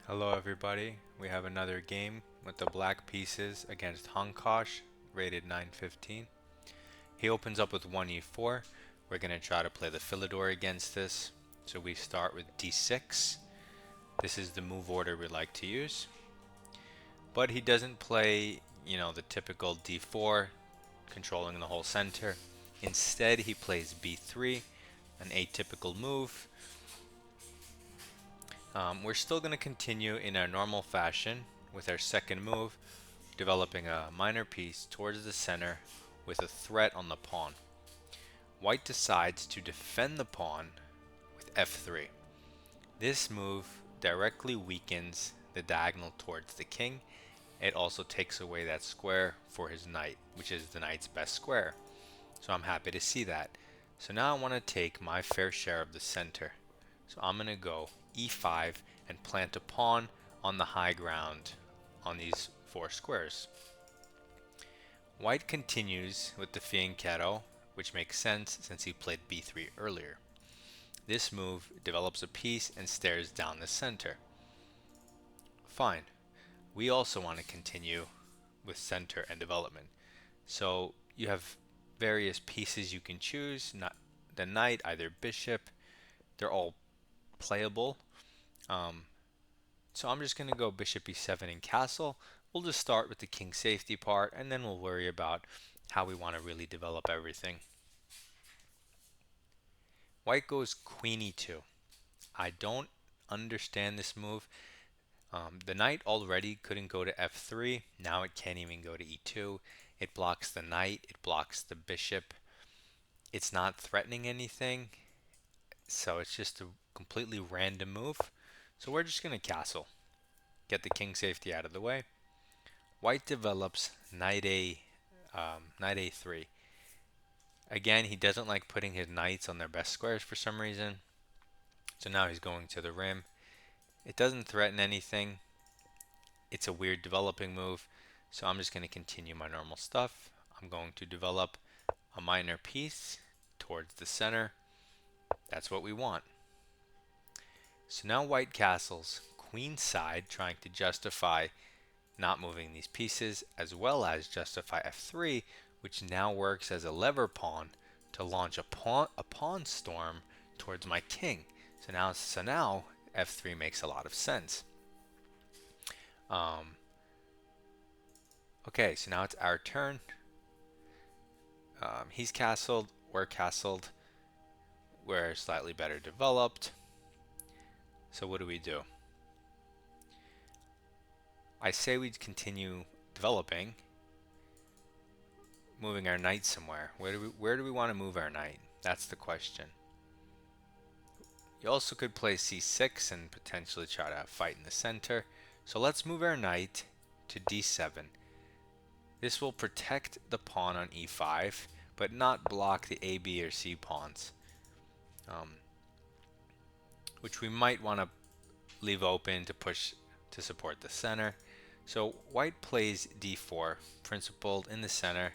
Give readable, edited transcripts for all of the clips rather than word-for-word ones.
Hello everybody, we have another game with the black pieces against Hankosh, rated 915. He opens up with 1e4. We're going to try to play the Philidor against this. So we start with d6. This is the move order we like to use. But he doesn't play, the typical d4, controlling the whole center. Instead, he plays b3, an atypical move. We're still going to continue in our normal fashion with our second move, developing a minor piece towards the center with a threat on the pawn. White decides to defend the pawn with f3. This move directly weakens the diagonal towards the king. It also takes away that square for his knight, which is the knight's best square. So I'm happy to see that. So now I want to take my fair share of the center. So I'm going to go e5 and plant a pawn on the high ground on these four squares. White continues with the fianchetto, which makes sense since he played b3 earlier. This move develops a piece and stares down the center. Fine. We also want to continue with center and development. So you have various pieces you can choose, not the knight, either bishop. They're all playable. So I'm just going to go bishop e7 and castle. We'll just start with the king safety part, and then we'll worry about how we want to really develop everything. White goes queen e2. I don't understand this move. The knight already couldn't go to f3. Now it can't even go to e2. It blocks the knight. It blocks the bishop. It's not threatening anything. So it's just a completely random move. So we're just going to castle. Get the king safety out of the way. White develops knight a3. Again, he doesn't like putting his knights on their best squares for some reason. So now he's going to the rim. It doesn't threaten anything. It's a weird developing move. So I'm just going to continue my normal stuff. I'm going to develop a minor piece towards the center. That's what we want. So now white castles queenside, trying to justify not moving these pieces, as well as justify f3, which now works as a lever pawn to launch a pawn storm towards my king. So now f3 makes a lot of sense. Okay, so now it's our turn. He's castled, we're castled, we're slightly better developed. So what do we do? I say we continue developing, moving our knight somewhere. Where do we want to move our knight? That's the question. You also could play c6 and potentially try to fight in the center. So let's move our knight to d7. This will protect the pawn on e5, but not block the a, b, or c pawns, which we might want to leave open to push to support the center. So white plays d4, principled in the center,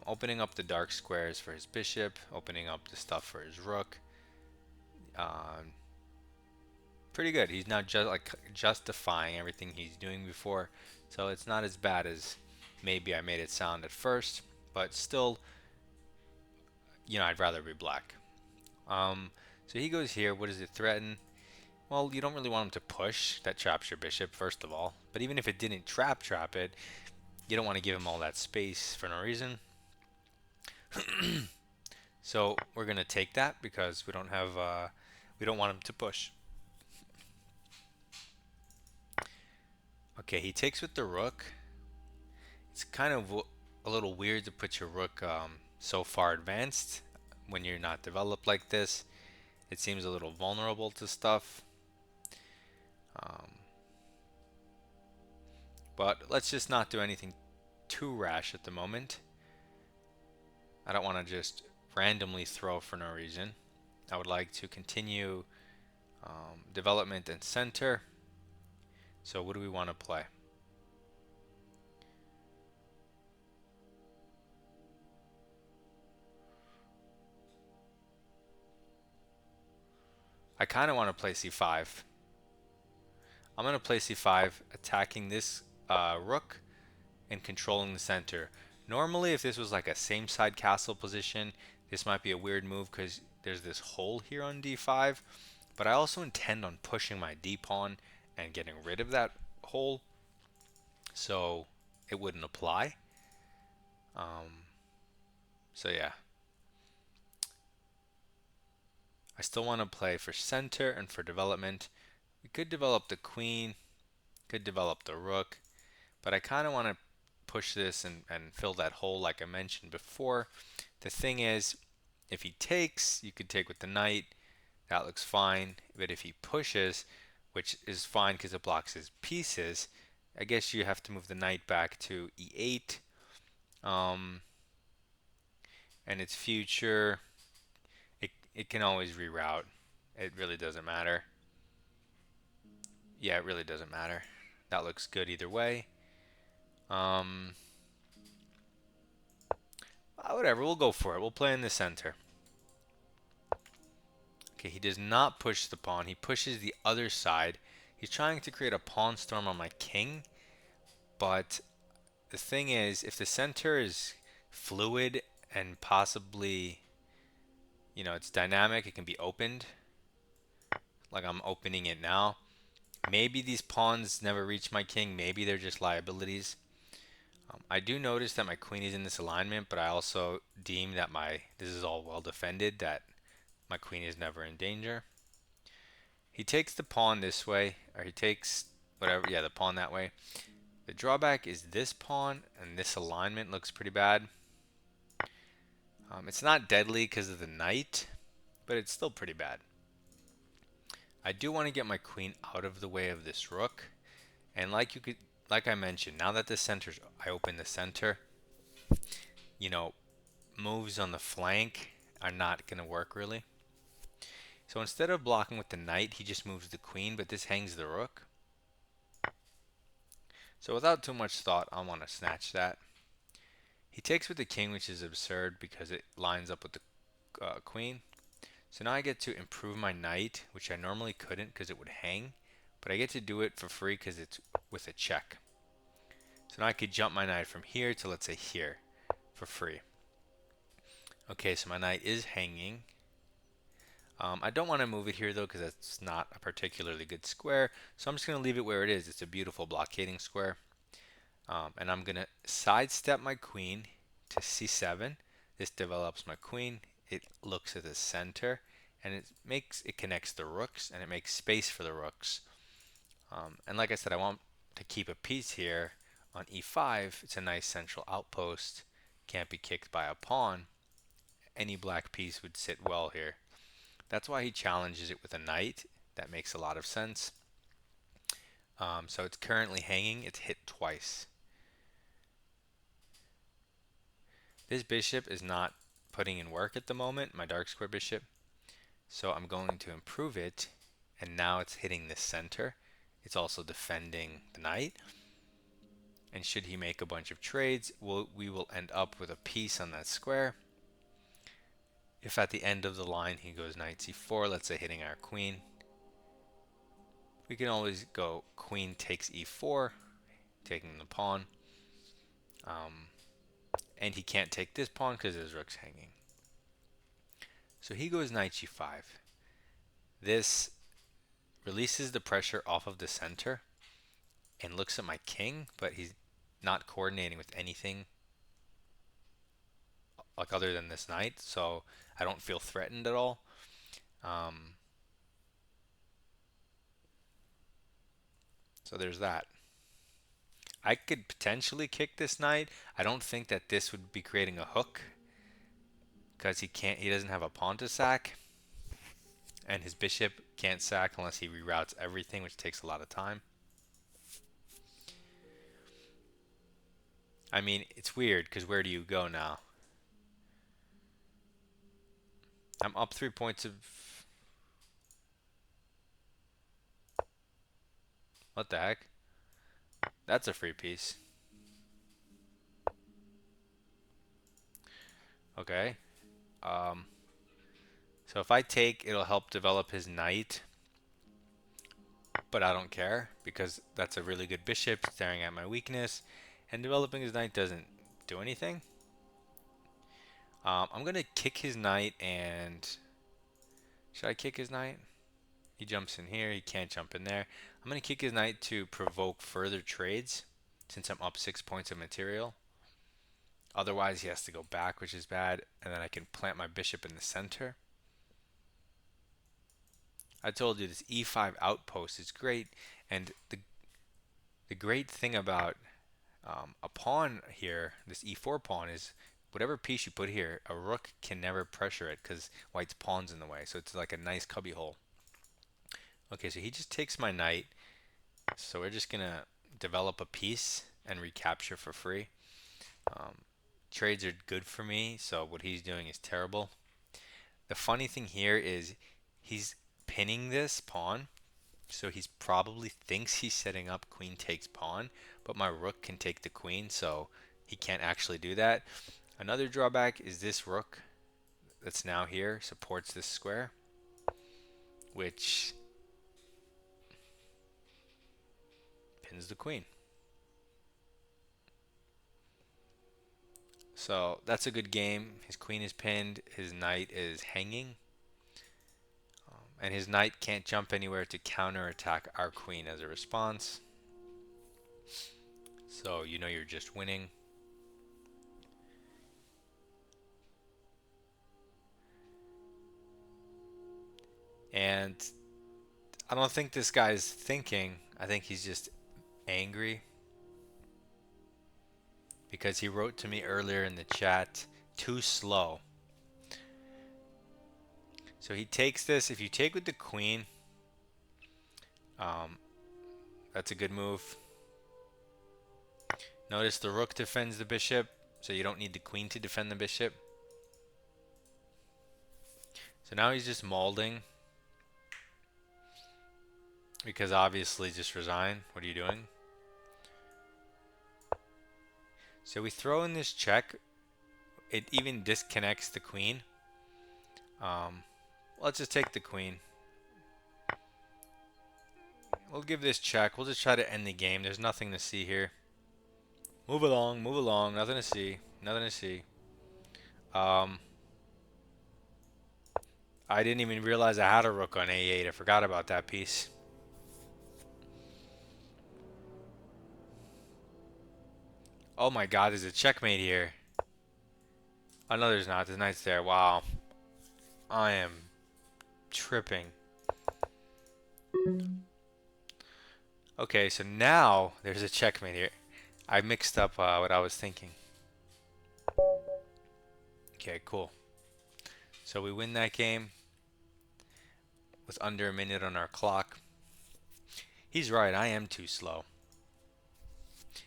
opening up the dark squares for his bishop, opening up the stuff for his rook. Pretty good. He's now justifying everything he's doing before, so it's not as bad as maybe I made it sound at first, but still, I'd rather be black. So he goes here. What does it threaten? Well, you don't really want him to push. That traps your bishop, first of all. But even if it didn't trap it, you don't want to give him all that space for no reason. So we're gonna take that because we don't want him to push. Okay, he takes with the rook. It's kind of a little weird to put your rook so far advanced when you're not developed like this. It seems a little vulnerable to stuff. But let's just not do anything too rash at the moment. I don't want to just randomly throw for no reason. I would like to continue development and center. So what do we want to play? I kind of want to play c5. I'm going to play c5, attacking this rook and controlling the center. Normally, if this was like a same side castle position, this might be a weird move because there's this hole here on d5. But I also intend on pushing my d-pawn and getting rid of that hole, so it wouldn't apply. So yeah, I still want to play for center and for development. We could develop the queen, could develop the rook, but I kind of want to push this and fill that hole like I mentioned before. The thing is, if he takes, you could take with the knight. That looks fine. But if he pushes, which is fine because it blocks his pieces, I guess you have to move the knight back to e8. And its future, it can always reroute. It really doesn't matter. Yeah, it really doesn't matter. That looks good either way. Whatever, we'll go for it. We'll play in the center. Okay, he does not push the pawn. He pushes the other side. He's trying to create a pawn storm on my king. But the thing is, if the center is fluid and possibly, it's dynamic, it can be opened. Like I'm opening it now. Maybe these pawns never reach my king. Maybe they're just liabilities. I do notice that my queen is in this alignment, but I also deem that this is all well defended, that my queen is never in danger. He takes the pawn this way, or he takes whatever, yeah, the pawn that way. The drawback is this pawn, and this alignment looks pretty bad. It's not deadly because of the knight, but it's still pretty bad. I do want to get my queen out of the way of this rook, and like I mentioned, now that the center's, I open the center, moves on the flank are not going to work really. So instead of blocking with the knight, he just moves the queen, but this hangs the rook. So without too much thought, I want to snatch that. He takes with the king, which is absurd because it lines up with the queen. So now I get to improve my knight, which I normally couldn't because it would hang, but I get to do it for free because it's with a check. So now I could jump my knight from here to, let's say, here for free. Okay, so my knight is hanging. I don't want to move it here though because that's not a particularly good square, so I'm just going to leave it where it is. It's a beautiful blockading square. And I'm going to sidestep my queen to c7. This develops my queen. It looks at the center, and it connects the rooks, and it makes space for the rooks. And like I said, I want to keep a piece here on e5. It's a nice central outpost. Can't be kicked by a pawn. Any black piece would sit well here. That's why he challenges it with a knight. That makes a lot of sense. So it's currently hanging. It's hit twice. This bishop is not putting in work at the moment, my dark square bishop. So I'm going to improve it, and now it's hitting the center. It's also defending the knight. And should he make a bunch of trades, we will end up with a piece on that square. If at the end of the line he goes knight c4, let's say hitting our queen, we can always go queen takes e4, taking the pawn. And he can't take this pawn because his rook's hanging. So he goes knight g5. This releases the pressure off of the center and looks at my king, but he's not coordinating with anything like other than this knight, so I don't feel threatened at all. So there's that. I could potentially kick this knight. I don't think that this would be creating a hook because he doesn't have a pawn to sack, and his bishop can't sack unless he reroutes everything, which takes a lot of time. I mean, it's weird because where do you go now? I'm up 3 points of... What the heck? That's a free piece. Okay. So if I take, it'll help develop his knight. but I don't care because that's a really good bishop staring at my weakness, and developing his knight doesn't do anything. I'm gonna kick his knight, and should I kick his knight? He jumps in here, he can't jump in there. I'm gonna kick his knight to provoke further trades since I'm up 6 points of material. Otherwise he has to go back, which is bad, and then I can plant my bishop in the center. I told you this e5 outpost is great, and the great thing about a pawn here, this e4 pawn, is whatever piece you put here, a rook can never pressure it because white's pawn's in the way. So it's like a nice cubby hole. Okay, so he just takes my knight. So we're just gonna develop a piece and recapture for free. Trades are good for me, so what he's doing is terrible. The funny thing here is he's pinning this pawn, so he's probably thinks he's setting up queen takes pawn, but my rook can take the queen, so he can't actually do that. Another drawback is this rook that's now here supports this square, which pins the queen. So that's a good game. His queen is pinned, his knight is hanging, and his knight can't jump anywhere to counterattack our queen as a response. So you know you're just winning. And I don't think this guy's thinking. I think he's just angry. Because he wrote to me earlier in the chat, too slow. So he takes this. If you take with the queen, that's a good move. Notice the rook defends the bishop, so you don't need the queen to defend the bishop. So now he's just molding. Because obviously just resign. What are you doing? So we throw in this check. It even disconnects the queen. Let's just take the queen. We'll give this check. We'll just try to end the game. There's nothing to see here. Move along, move along. Nothing to see. Nothing to see. I didn't even realize I had a rook on a8. I forgot about that piece. Oh my god, there's a checkmate here. Oh no, there's not. The knight's there. Wow. I am tripping. Okay, so now there's a checkmate here. I mixed up what I was thinking. Okay, cool. So we win that game with under a minute on our clock. He's right, I am too slow.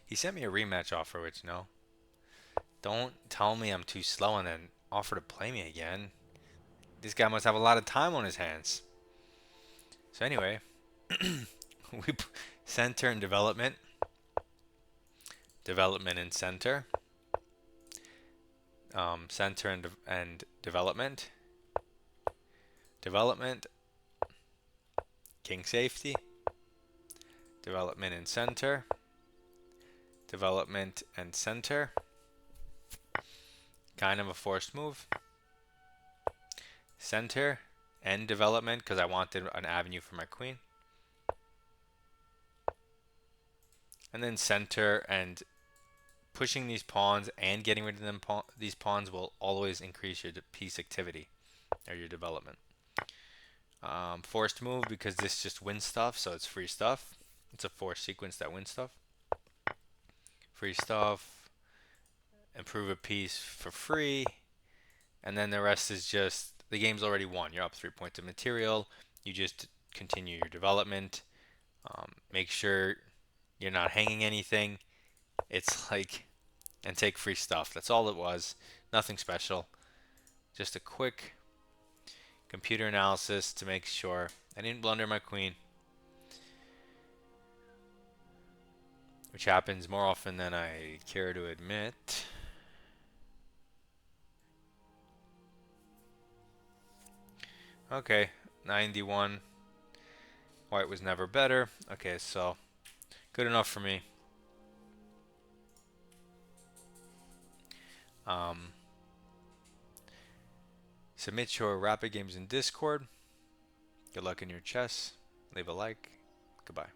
He sent me a rematch offer, which no. Don't tell me I'm too slow and then offer to play me again. This guy must have a lot of time on his hands. So anyway, we center and development. Development and center. Center and development. Development. King safety. Development and center. Development and center. Kind of a forced move. Center and development because I wanted an avenue for my queen. And then center and pushing these pawns and getting rid of them. These pawns will always increase your piece activity or your development. Forced move because this just wins stuff, so it's free stuff. It's a forced sequence that wins stuff. Free stuff. Improve a piece for free. And then the rest is just, the game's already won. You're up 3 points of material. You just continue your development. Make sure you're not hanging anything. It's like, and take free stuff. That's all it was. Nothing special. Just a quick computer analysis to make sure I didn't blunder my queen. Which happens more often than I care to admit. Okay, 91. White was never better. Okay, so good enough for me. Submit your rapid games in Discord. Good luck in your chess. Leave a like. Goodbye.